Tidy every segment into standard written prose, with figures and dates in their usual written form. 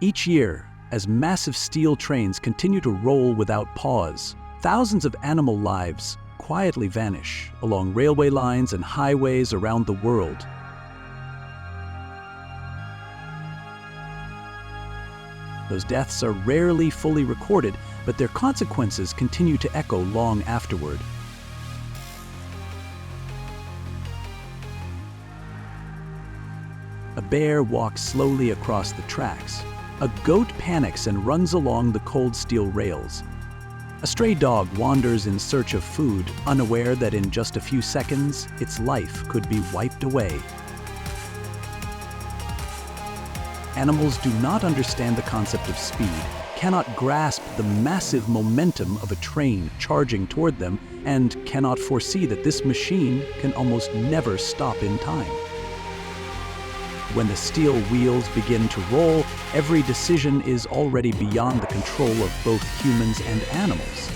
Each year, as massive steel trains continue to roll without pause, thousands of animal lives quietly vanish along railway lines and highways around the world. Those deaths are rarely fully recorded, but their consequences continue to echo long afterward. A bear walks slowly across the tracks. A goat panics and runs along the cold steel rails. A stray dog wanders in search of food, unaware that in just a few seconds, its life could be wiped away. Animals do not understand the concept of speed, cannot grasp the massive momentum of a train charging toward them, and cannot foresee that this machine can almost never stop in time. When the steel wheels begin to roll, every decision is already beyond the control of both humans and animals.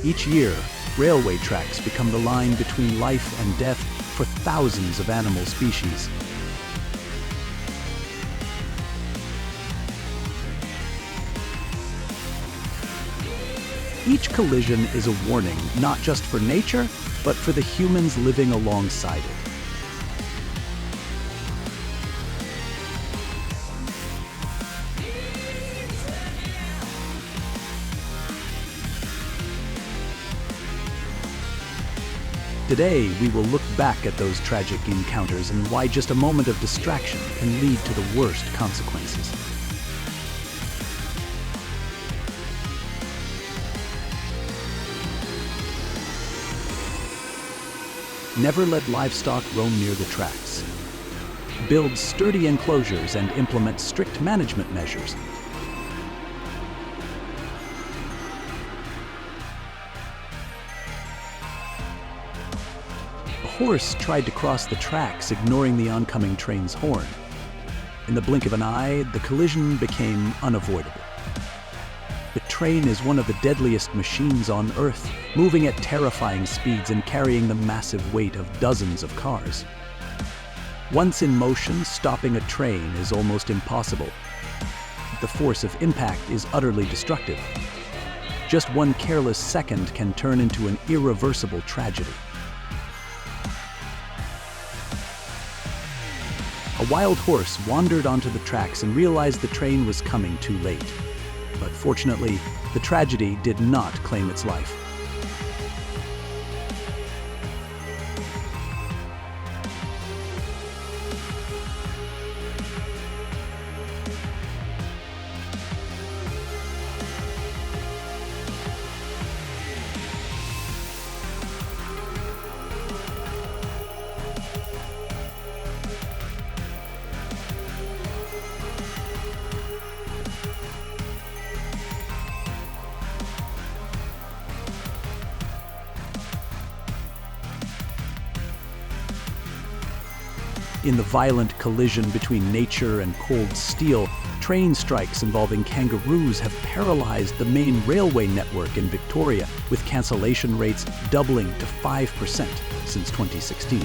Each year, railway tracks become the line between life and death for thousands of animal species. Each collision is a warning, not just for nature, but for the humans living alongside it. Today, we will look back at those tragic encounters and why just a moment of distraction can lead to the worst consequences. Never let livestock roam near the tracks. Build sturdy enclosures and implement strict management measures. A horse tried to cross the tracks, ignoring the oncoming train's horn. In the blink of an eye, the collision became unavoidable. The train is one of the deadliest machines on Earth, moving at terrifying speeds and carrying the massive weight of dozens of cars. Once in motion, stopping a train is almost impossible. The force of impact is utterly destructive. Just one careless second can turn into an irreversible tragedy. A wild horse wandered onto the tracks and realized the train was coming too late. But fortunately, the tragedy did not claim its life. In the violent collision between nature and cold steel, train strikes involving kangaroos have paralyzed the main railway network in Victoria, with cancellation rates doubling to 5% since 2016.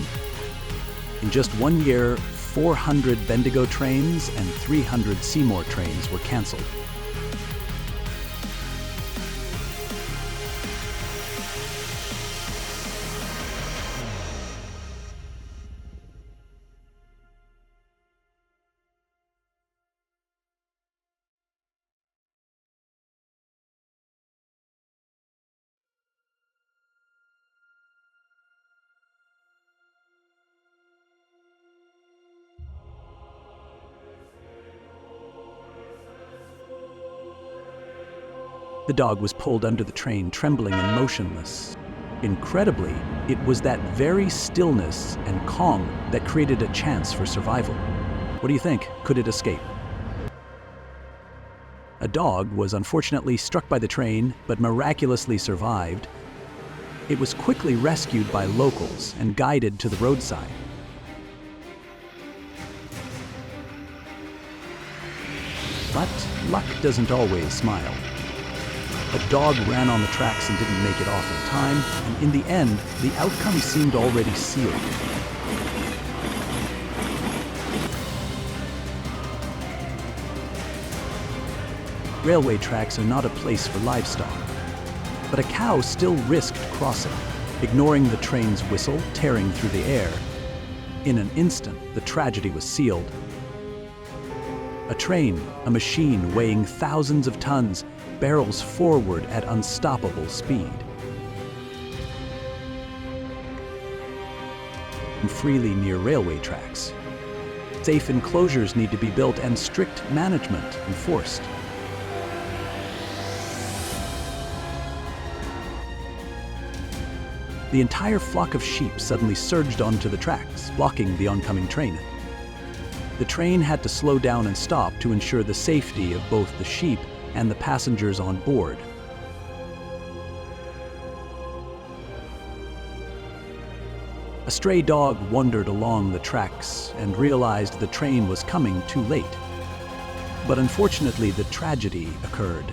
In just 1 year, 400 Bendigo trains and 300 Seymour trains were cancelled. The dog was pulled under the train, trembling and motionless. Incredibly, it was that very stillness and calm that created a chance for survival. What do you think? Could it escape? A dog was unfortunately struck by the train, but miraculously survived. It was quickly rescued by locals and guided to the roadside. But luck doesn't always smile. A dog ran on the tracks and didn't make it off in time, and in the end, the outcome seemed already sealed. Railway tracks are not a place for livestock, but a cow still risked crossing, ignoring the train's whistle tearing through the air. In an instant, the tragedy was sealed. A train, a machine weighing thousands of tons, barrels forward at unstoppable speed. And freely near railway tracks. Safe enclosures need to be built and strict management enforced. The entire flock of sheep suddenly surged onto the tracks, blocking the oncoming train. The train had to slow down and stop to ensure the safety of both the sheep and the passengers on board. A stray dog wandered along the tracks and realized the train was coming too late. But unfortunately, the tragedy occurred.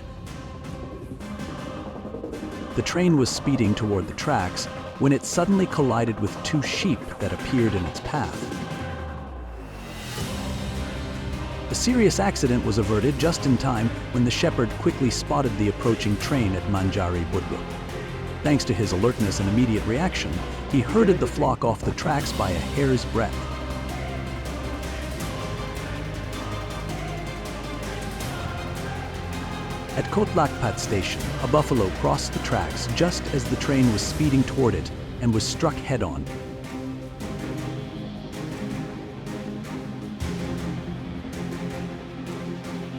The train was speeding toward the tracks when it suddenly collided with two sheep that appeared in its path. A serious accident was averted just in time when the shepherd quickly spotted the approaching train at Manjari Budwa. Thanks to his alertness and immediate reaction, he herded the flock off the tracks by a hair's breadth. At Kotlakpat station, a buffalo crossed the tracks just as the train was speeding toward it and was struck head-on.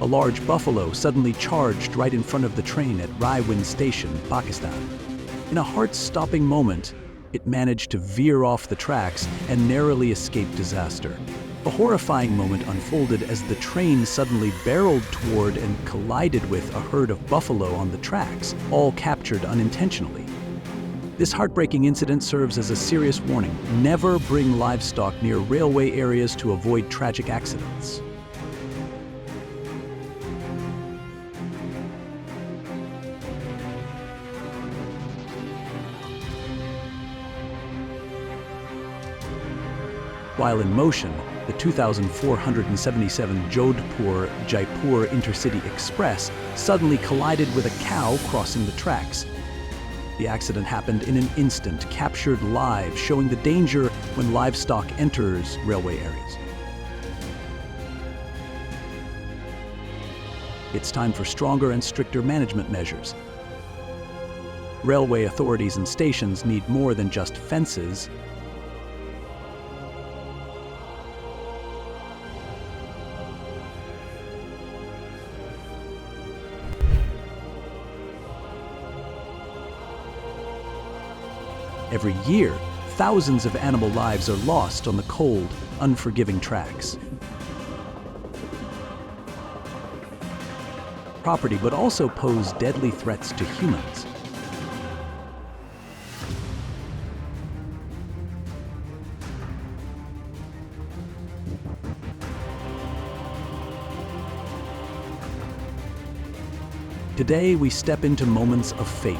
A large buffalo suddenly charged right in front of the train at Raiwind Station, Pakistan. In a heart-stopping moment, it managed to veer off the tracks and narrowly escape disaster. A horrifying moment unfolded as the train suddenly barreled toward and collided with a herd of buffalo on the tracks, all captured unintentionally. This heartbreaking incident serves as a serious warning. Never bring livestock near railway areas to avoid tragic accidents. While in motion, the 2,477 Jodhpur-Jaipur Intercity Express suddenly collided with a cow crossing the tracks. The accident happened in an instant, captured live, showing the danger when livestock enters railway areas. It's time for stronger and stricter management measures. Railway authorities and stations need more than just fences. Every year, thousands of animal lives are lost on the cold, unforgiving tracks. Property, but also pose deadly threats to humans. Today, we step into moments of fate,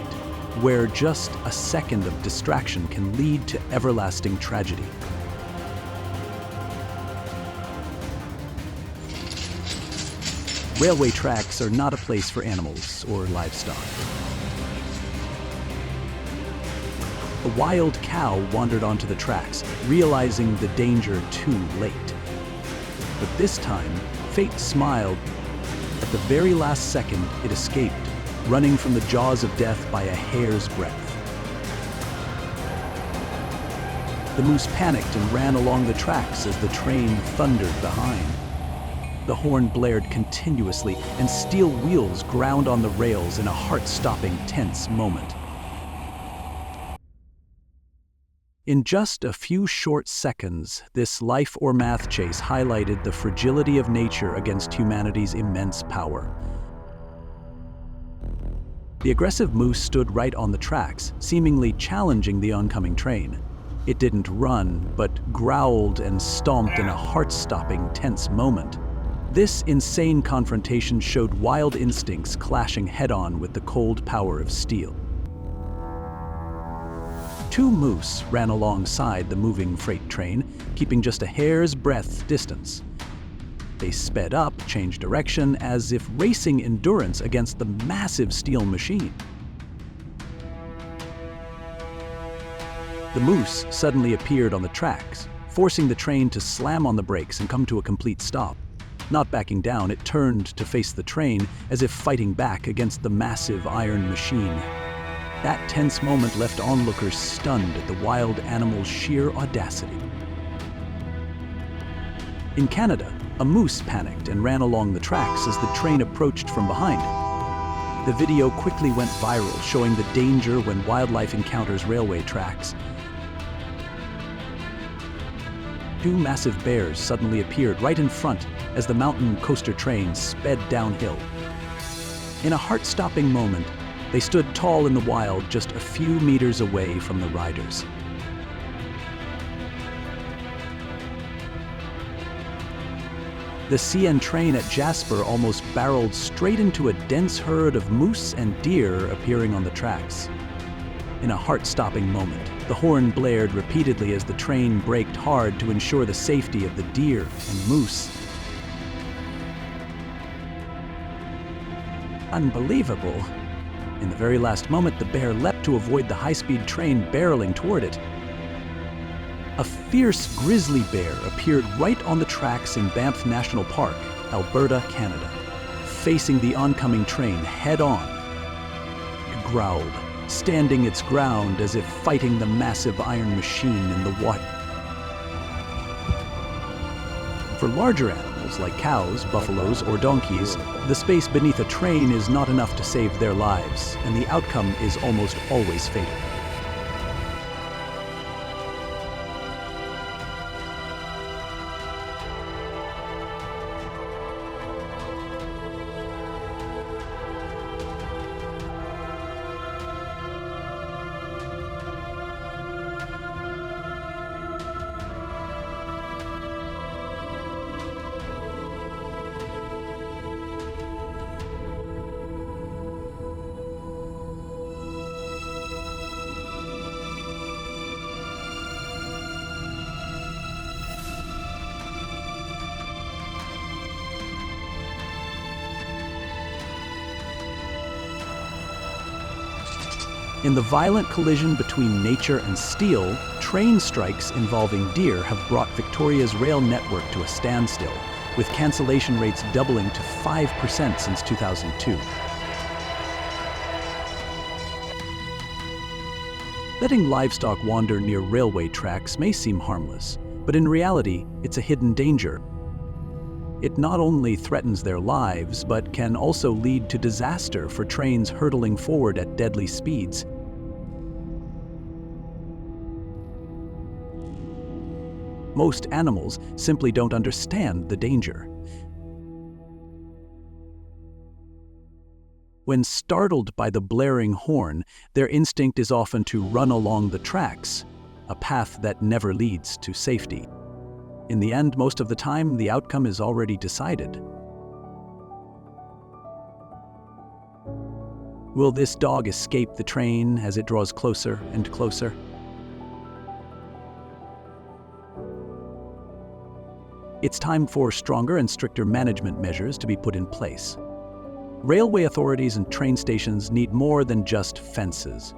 where just a second of distraction can lead to everlasting tragedy. Railway tracks are not a place for animals or livestock. A wild cow wandered onto the tracks, realizing the danger too late. But this time, fate smiled. At the very last second, it escaped, running from the jaws of death by a hair's breadth. The moose panicked and ran along the tracks as the train thundered behind. The horn blared continuously, and steel wheels ground on the rails in a heart-stopping, tense moment. In just a few short seconds, this life or math chase highlighted the fragility of nature against humanity's immense power. The aggressive moose stood right on the tracks, seemingly challenging the oncoming train. It didn't run, but growled and stomped in a heart-stopping, tense moment. This insane confrontation showed wild instincts clashing head-on with the cold power of steel. Two moose ran alongside the moving freight train, keeping just a hair's breadth distance. They sped up, changed direction, as if racing endurance against the massive steel machine. The moose suddenly appeared on the tracks, forcing the train to slam on the brakes and come to a complete stop. Not backing down, it turned to face the train, as if fighting back against the massive iron machine. That tense moment left onlookers stunned at the wild animal's sheer audacity. In Canada, a moose panicked and ran along the tracks as the train approached from behind. The video quickly went viral, showing the danger when wildlife encounters railway tracks. Two massive bears suddenly appeared right in front as the mountain coaster train sped downhill. In a heart-stopping moment, they stood tall in the wild just a few meters away from the riders. The CN train at Jasper almost barreled straight into a dense herd of moose and deer appearing on the tracks. In a heart-stopping moment, the horn blared repeatedly as the train braked hard to ensure the safety of the deer and moose. Unbelievable! In the very last moment, the bear leapt to avoid the high-speed train barreling toward it. A fierce grizzly bear appeared right on the tracks in Banff National Park, Alberta, Canada, facing the oncoming train head-on. It growled, standing its ground as if fighting the massive iron machine in the water. For larger animals like cows, buffaloes, or donkeys, the space beneath a train is not enough to save their lives, and the outcome is almost always fatal. In the violent collision between nature and steel, train strikes involving deer have brought Victoria's rail network to a standstill, with cancellation rates doubling to 5% since 2002. Letting livestock wander near railway tracks may seem harmless, but in reality, it's a hidden danger. It not only threatens their lives, but can also lead to disaster for trains hurtling forward at deadly speeds. Most animals simply don't understand the danger. When startled by the blaring horn, their instinct is often to run along the tracks, a path that never leads to safety. In the end, most of the time, the outcome is already decided. Will this dog escape the train as it draws closer and closer? It's time for stronger and stricter management measures to be put in place. Railway authorities and train stations need more than just fences.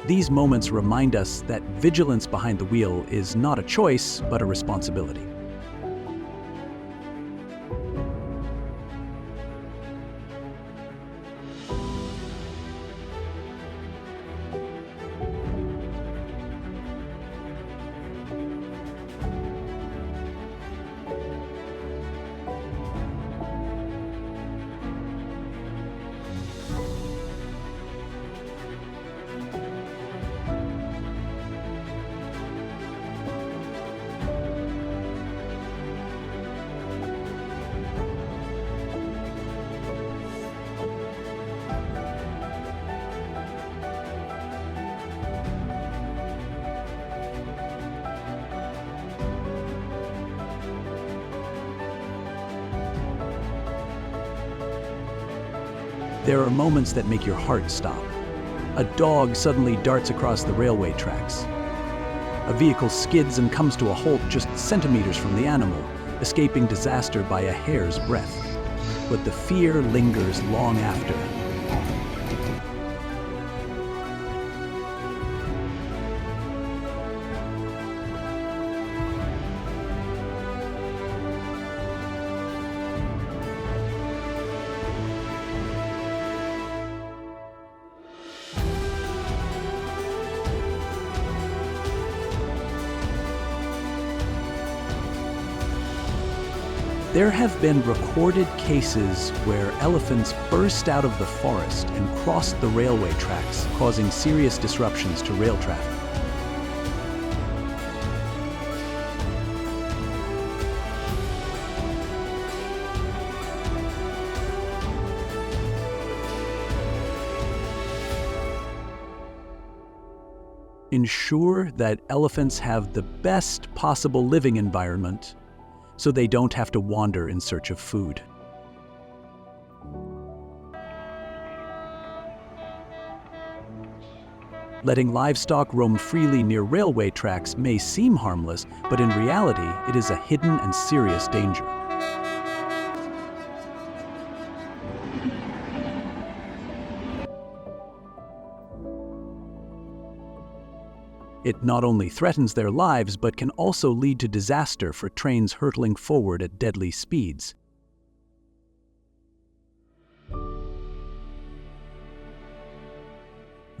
These moments remind us that vigilance behind the wheel is not a choice, but a responsibility. There are moments that make your heart stop. A dog suddenly darts across the railway tracks. A vehicle skids and comes to a halt just centimeters from the animal, escaping disaster by a hair's breadth. But the fear lingers long after. There have been recorded cases where elephants burst out of the forest and crossed the railway tracks, causing serious disruptions to rail traffic. Ensure that elephants have the best possible living environment so they don't have to wander in search of food. Letting livestock roam freely near railway tracks may seem harmless, but in reality, it is a hidden and serious danger. It not only threatens their lives, but can also lead to disaster for trains hurtling forward at deadly speeds.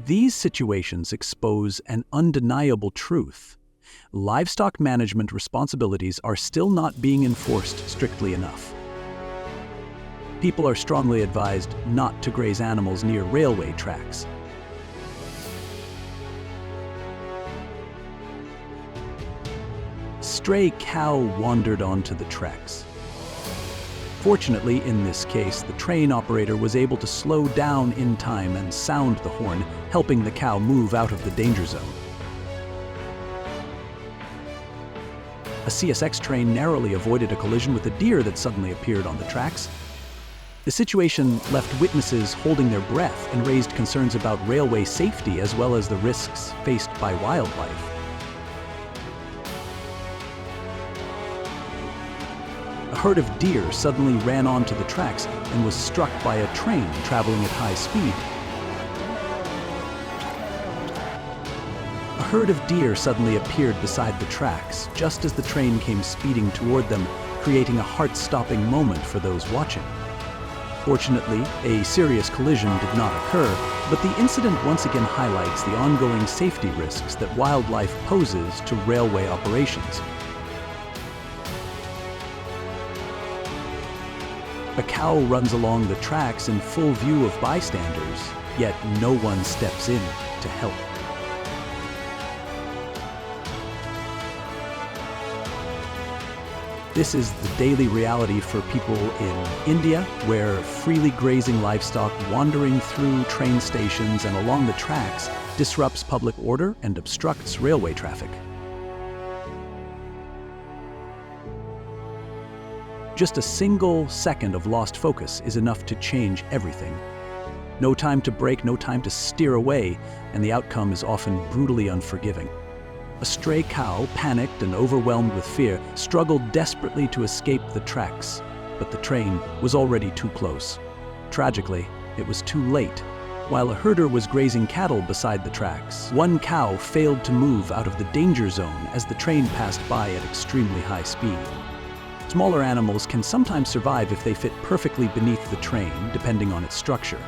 These situations expose an undeniable truth. Livestock management responsibilities are still not being enforced strictly enough. People are strongly advised not to graze animals near railway tracks. Stray cow wandered onto the tracks. Fortunately, in this case, the train operator was able to slow down in time and sound the horn, helping the cow move out of the danger zone. A CSX train narrowly avoided a collision with a deer that suddenly appeared on the tracks. The situation left witnesses holding their breath and raised concerns about railway safety as well as the risks faced by wildlife. A herd of deer suddenly ran onto the tracks and was struck by a train traveling at high speed. A herd of deer suddenly appeared beside the tracks, just as the train came speeding toward them, creating a heart-stopping moment for those watching. Fortunately, a serious collision did not occur, but the incident once again highlights the ongoing safety risks that wildlife poses to railway operations. A cow runs along the tracks in full view of bystanders, yet no one steps in to help. This is the daily reality for people in India, where freely grazing livestock wandering through train stations and along the tracks disrupts public order and obstructs railway traffic. Just a single second of lost focus is enough to change everything. No time to brake, no time to steer away, and the outcome is often brutally unforgiving. A stray cow, panicked and overwhelmed with fear, struggled desperately to escape the tracks, but the train was already too close. Tragically, it was too late. While a herder was grazing cattle beside the tracks, one cow failed to move out of the danger zone as the train passed by at extremely high speed. Smaller animals can sometimes survive if they fit perfectly beneath the train, depending on its structure.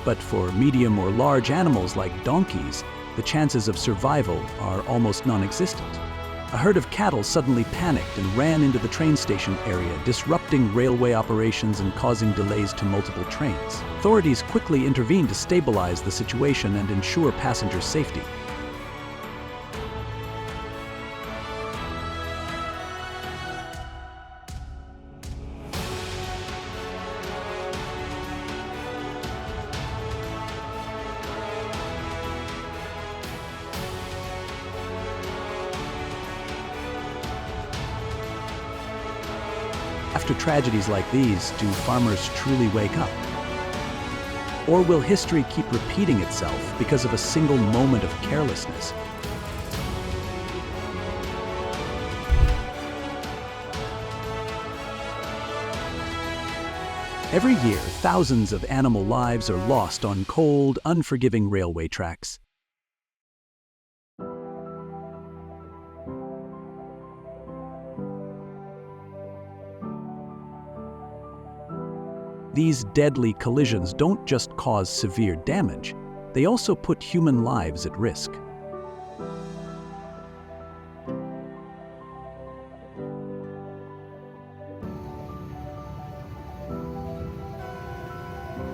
But for medium or large animals like donkeys, the chances of survival are almost non-existent. A herd of cattle suddenly panicked and ran into the train station area, disrupting railway operations and causing delays to multiple trains. Authorities quickly intervened to stabilize the situation and ensure passenger safety. After tragedies like these, do farmers truly wake up? Or will history keep repeating itself because of a single moment of carelessness? Every year, thousands of animal lives are lost on cold, unforgiving railway tracks. These deadly collisions don't just cause severe damage, they also put human lives at risk.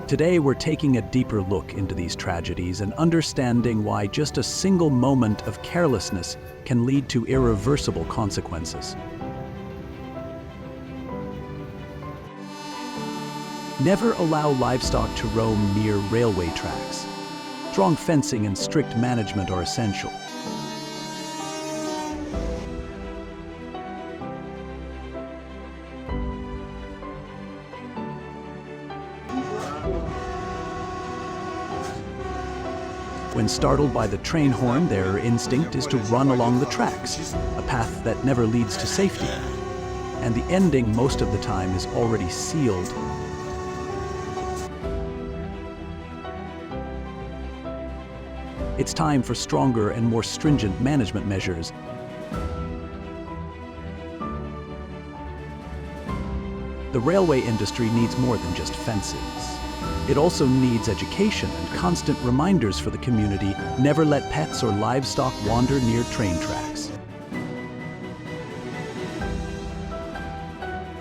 Today, we're taking a deeper look into these tragedies and understanding why just a single moment of carelessness can lead to irreversible consequences. Never allow livestock to roam near railway tracks. Strong fencing and strict management are essential. When startled by the train horn, their instinct is to run along the tracks, a path that never leads to safety. And the ending, most of the time, is already sealed. It's time for stronger and more stringent management measures. The railway industry needs more than just fences. It also needs education and constant reminders for the community. Never let pets or livestock wander near train tracks.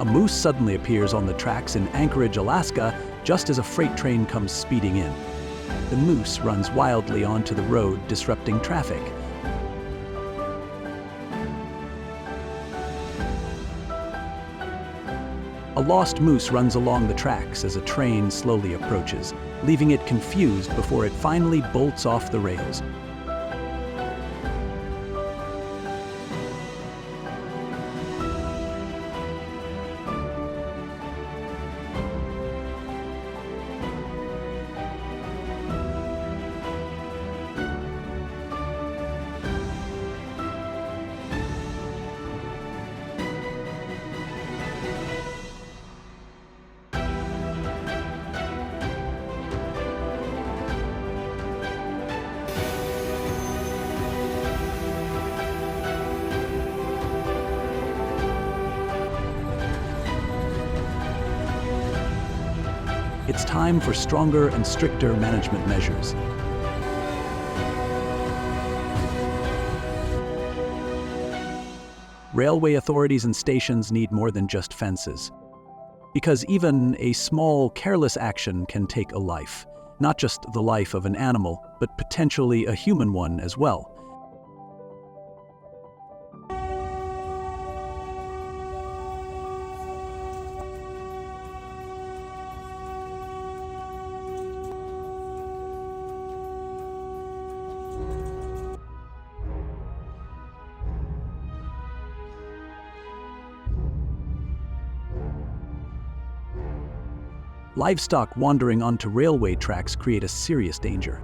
A moose suddenly appears on the tracks in Anchorage, Alaska, just as a freight train comes speeding in. The moose runs wildly onto the road, disrupting traffic. A lost moose runs along the tracks as a train slowly approaches, leaving it confused before it finally bolts off the rails. It's time for stronger and stricter management measures. Railway authorities and stations need more than just fences. Because even a small, careless action can take a life. Not just the life of an animal, but potentially a human one as well. Livestock wandering onto railway tracks create a serious danger.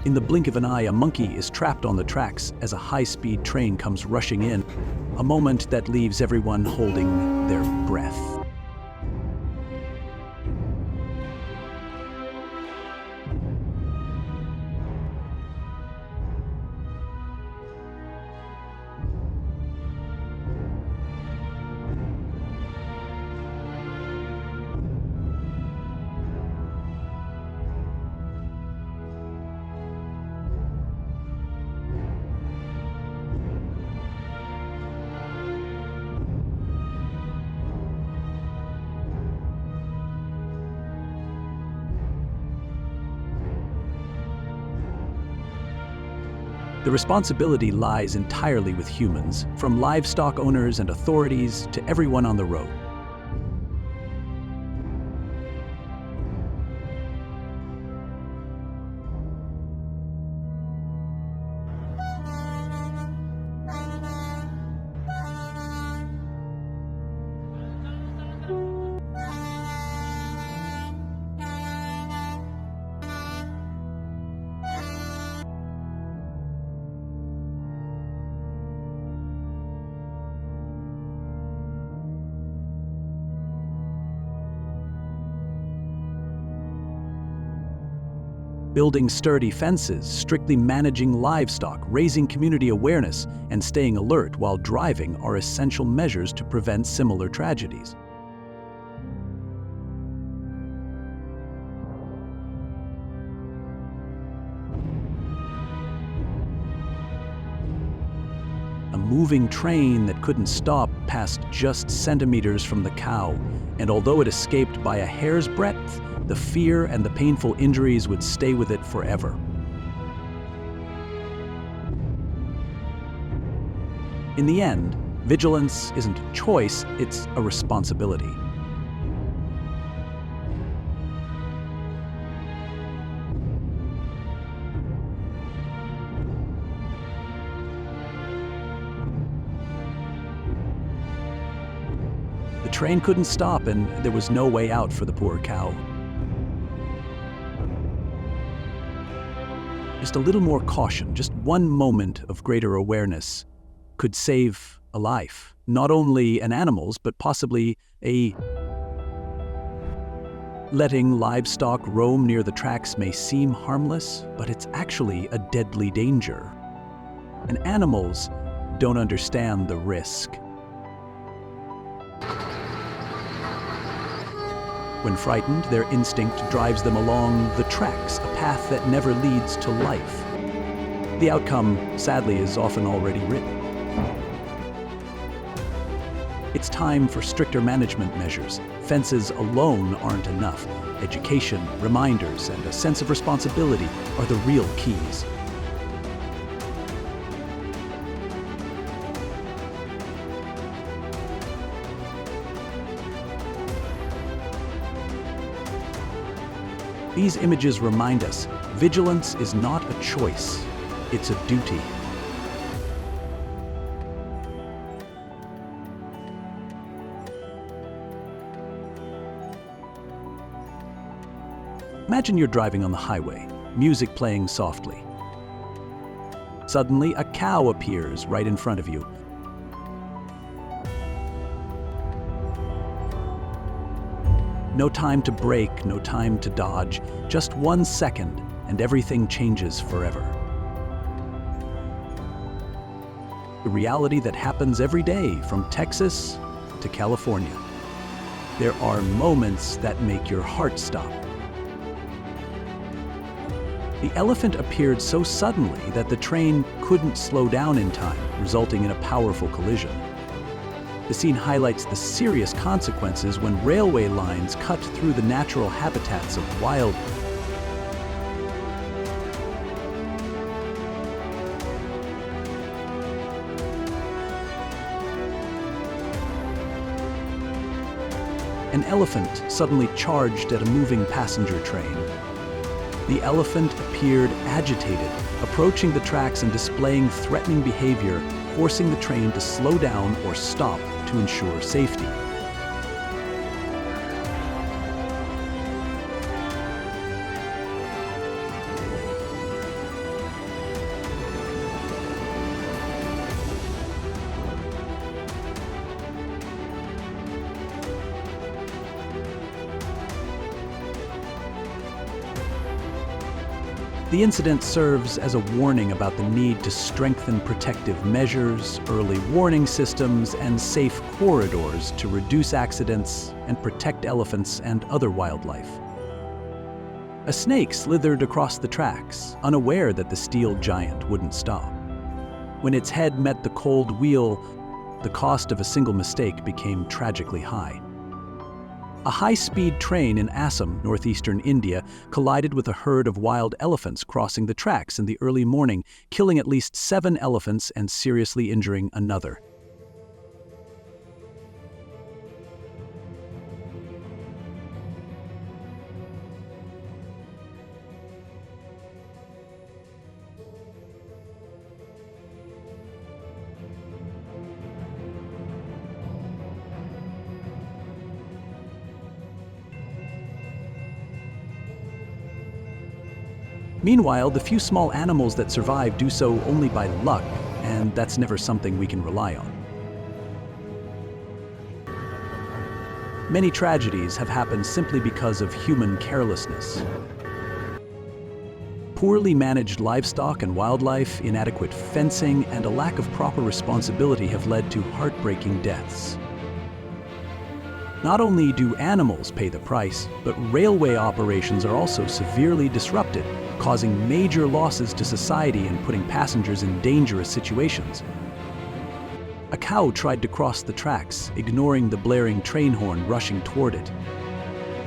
In the blink of an eye, a monkey is trapped on the tracks as a high-speed train comes rushing in, a moment that leaves everyone holding their breath. The responsibility lies entirely with humans, from livestock owners and authorities to everyone on the road. Building sturdy fences, strictly managing livestock, raising community awareness, and staying alert while driving are essential measures to prevent similar tragedies. A moving train that couldn't stop passed just centimeters from the cow, and although it escaped by a hair's breadth, the fear and the painful injuries would stay with it forever. In the end, vigilance isn't a choice, it's a responsibility. The train couldn't stop, and there was no way out for the poor cow. Just a little more caution, just one moment of greater awareness could save a life. Not only an animal's, but possibly a... Letting livestock roam near the tracks may seem harmless, but it's actually a deadly danger. And animals don't understand the risk. When frightened, their instinct drives them along the tracks, a path that never leads to life. The outcome, sadly, is often already written. It's time for stricter management measures. Fences alone aren't enough. Education, reminders, and a sense of responsibility are the real keys. These images remind us, vigilance is not a choice, it's a duty. Imagine you're driving on the highway, music playing softly. Suddenly, a cow appears right in front of you. No time to brake, no time to dodge, just 1 second, and everything changes forever. The reality that happens every day from Texas to California. There are moments that make your heart stop. The elephant appeared so suddenly that the train couldn't slow down in time, resulting in a powerful collision. The scene highlights the serious consequences when railway lines cut through the natural habitats of wild. An elephant suddenly charged at a moving passenger train. The elephant appeared agitated, approaching the tracks and displaying threatening behavior, forcing the train to slow down or stop to ensure safety. The incident serves as a warning about the need to strengthen protective measures, early warning systems, and safe corridors to reduce accidents and protect elephants and other wildlife. A snake slithered across the tracks, unaware that the steel giant wouldn't stop. When its head met the cold wheel, the cost of a single mistake became tragically high. A high-speed train in Assam, northeastern India, collided with a herd of wild elephants crossing the tracks in the early morning, killing at least 7 elephants and seriously injuring another. Meanwhile, the few small animals that survive do so only by luck, and that's never something we can rely on. Many tragedies have happened simply because of human carelessness. Poorly managed livestock and wildlife, inadequate fencing, and a lack of proper responsibility have led to heartbreaking deaths. Not only do animals pay the price, but railway operations are also severely disrupted, causing major losses to society and putting passengers in dangerous situations. A cow tried to cross the tracks, ignoring the blaring train horn rushing toward it.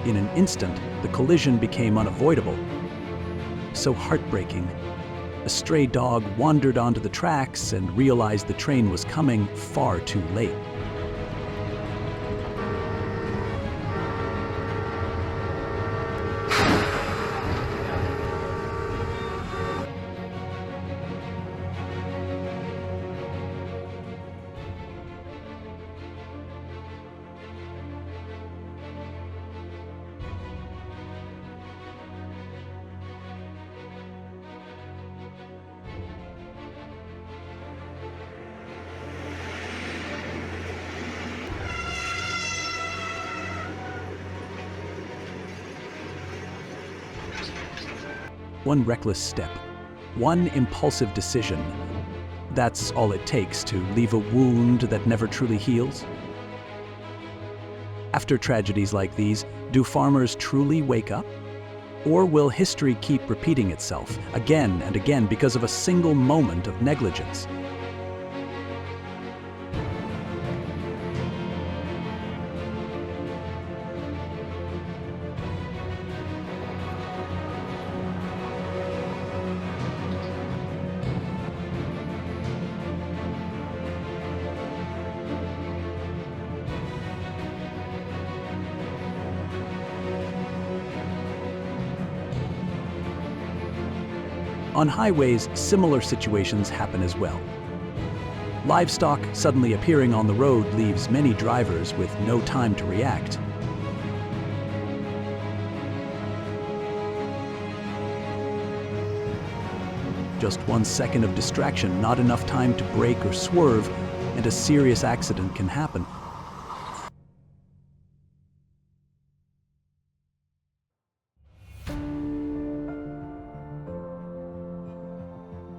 In an instant, the collision became unavoidable. So heartbreaking. A stray dog wandered onto the tracks and realized the train was coming far too late. One reckless step, one impulsive decision. That's all it takes to leave a wound that never truly heals. After tragedies like these, do farmers truly wake up? Or will history keep repeating itself again and again because of a single moment of negligence? On highways, similar situations happen as well. Livestock suddenly appearing on the road leaves many drivers with no time to react. Just 1 second of distraction, not enough time to brake or swerve, and a serious accident can happen.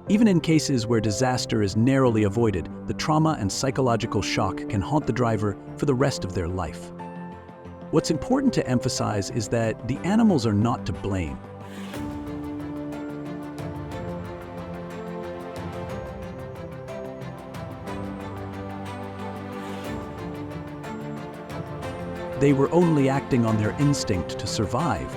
Even in cases where disaster is narrowly avoided, the trauma and psychological shock can haunt the driver for the rest of their life. What's important to emphasize is that the animals are not to blame. They were only acting on their instinct to survive,